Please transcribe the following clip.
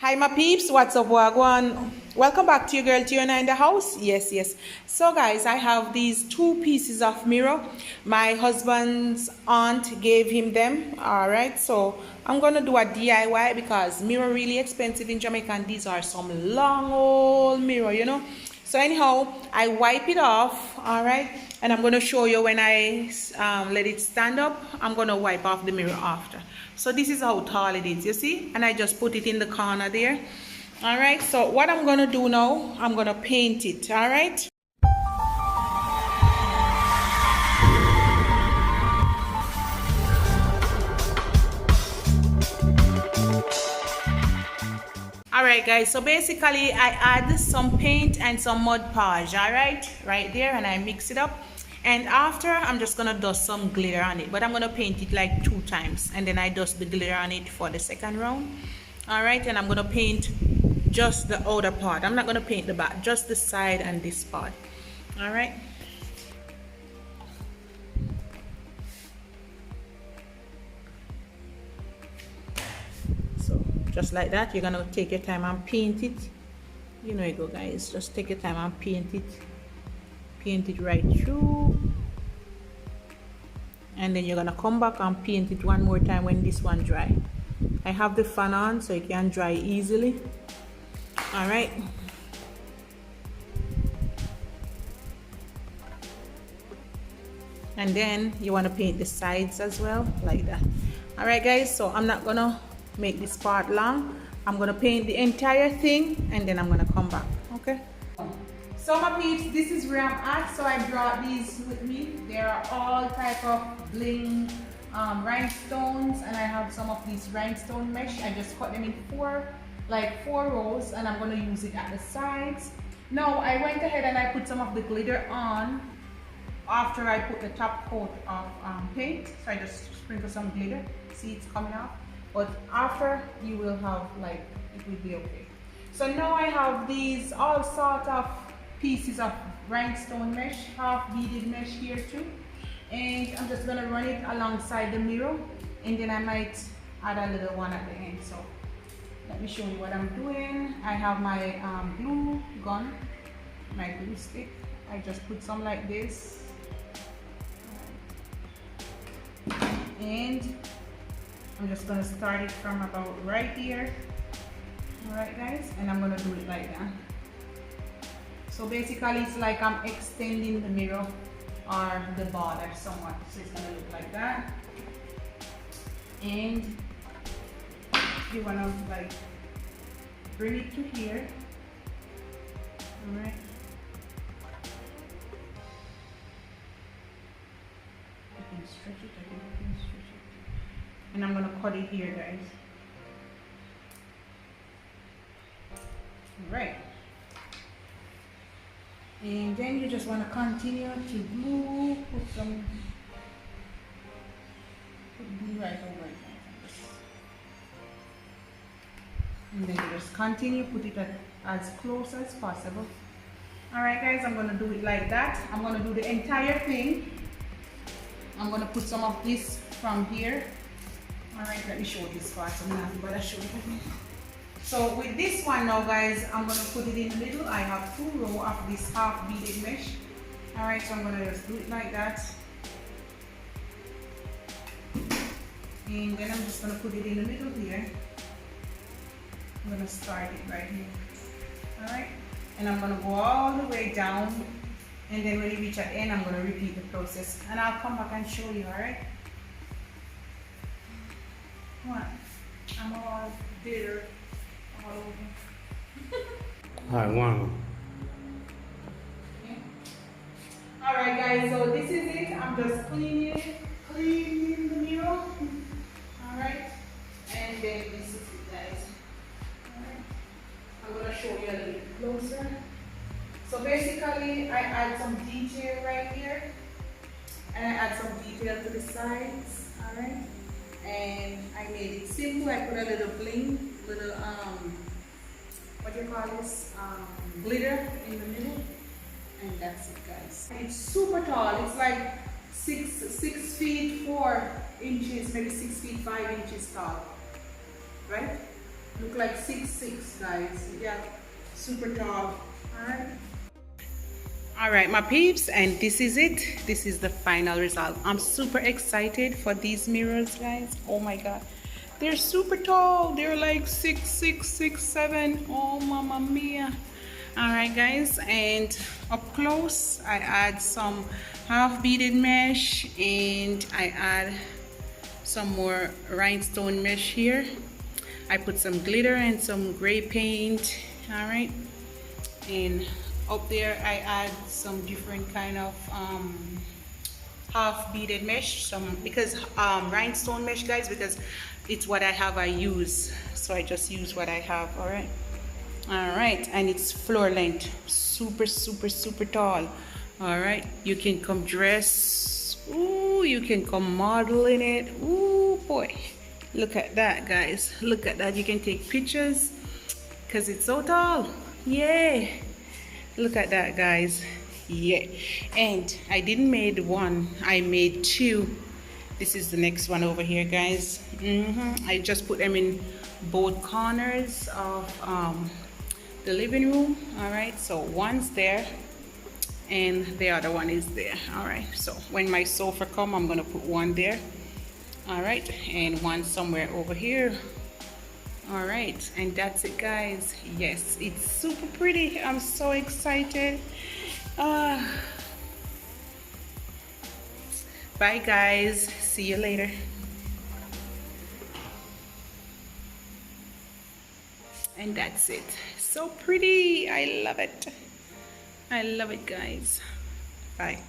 Hi my peeps, what's up wagwan? Welcome back to your girl Tiona in the house. Yes. So guys, I have these two pieces of mirror. My husband's aunt gave him them. Alright, so I'm gonna do a DIY because mirror really expensive in Jamaica and these are some long old mirror. So anyhow, I wipe it off, alright, and I'm gonna show you when I let it stand up. I'm gonna wipe off the mirror after. So this is how tall it is, you see, and I just put it in the corner there. All right, so what I'm gonna do now, I'm gonna paint it. All right. Alright guys, so basically I add some paint and some Mod Podge, alright, right there, and I mix it up. And after, I'm just gonna dust some glitter on it, but I'm gonna paint it like 2 times, and then I dust the glitter on it for the second round. Alright, and I'm gonna paint just the outer part. I'm not gonna paint the back, just the side and this part. Alright. Just like that, you're gonna take your time and paint it. You know you go guys, just take your time and paint it right through, and then you're gonna come back and paint it one more time when this one dry. I have the fan on so it can dry easily. All right, and then you want to paint the sides as well like that. All right guys, so I'm not gonna make this part long. I'm gonna paint the entire thing and then I'm gonna come back. Okay, so my peeps, this is where I'm at. So I brought these with me. There are all type of bling rhinestones, and I have some of these rhinestone mesh. I just cut them in four rows, and I'm gonna use it at the sides. Now I went ahead and I put some of the glitter on after I put the top coat of paint. So I just sprinkle some glitter. See, it's coming off. But after, you will have it will be okay. So now I have these all sort of pieces of rhinestone mesh, half beaded mesh here too. And I'm just gonna run it alongside the mirror, and then I might add a little one at the end. So let me show you what I'm doing. I have my glue gun, my glue stick. I just put some like this. And I'm just gonna start it from about right here. All right guys, and I'm gonna do it like that. So basically it's like I'm extending the mirror or the border somewhat. So it's gonna look like that. And you wanna bring it to here. All right. I can stretch it, I can stretch it. And I'm gonna cut it here guys. Right, and then you just want to continue to glue, put glue right over it, and then you just continue, put it as close as possible. All right guys, I'm going to do it like that. I'm going to do the entire thing. I'm going to put some of this from here. All right, let me show this part. I'm not going to show you. So with this one now guys, I'm going to put it in the middle. I have 2 rows of this half beaded mesh. All right, so I'm going to just do it like that. And then I'm just going to put it in the middle here. I'm going to start it right here. All right, and I'm going to go all the way down. And then when you reach at the end, I'm going to repeat the process. And I'll come back and show you, all right? Come on. I'm all bitter. I want. Okay. All right, guys. So this is it. I'm just cleaning the mirror. All right, and then this is it, guys. All right. I'm gonna show you a little bit closer. So basically, I add some detail right here, and I add some detail to the sides. All right, and I made it simple. I put a little bling. Little what do you call this, glitter in the middle, and that's it guys. It's super tall. It's like 6 feet 4 inches, maybe 6 feet 5 inches tall, right? Look like 6'6", guys. Yeah, super tall. Alright. Alright, my peeps, and this is it. This is the final result. I'm super excited for these mirrors, guys. Oh my god. They're super tall. They're like 6'6", 6'7". Oh, mama mia. Alright, guys, and up close, I add some half beaded mesh and I add some more rhinestone mesh here. I put some glitter and some gray paint. All right, and up there I add some different kind of half beaded mesh, some because rhinestone mesh, guys, because it's what I have, I use, so I just use what I have. All right, and it's floor length, super super tall. All right, you can come dress. Ooh, you can come model in it. Ooh boy, look at that, guys. Look at that. You can take pictures because it's so tall. Yeah, look at that, guys. Yeah, and I didn't made one, I made two. This is the next one over here, guys. I just put them in both corners of the living room. All right, so one's there and the other one is there. All right, so when my sofa come, I'm gonna put one there. All right, and one somewhere over here. All right, and that's it, guys. Yes, it's super pretty. I'm so excited. Bye, guys. See you later. And that's it. So pretty. I love it. I love it, guys. Bye.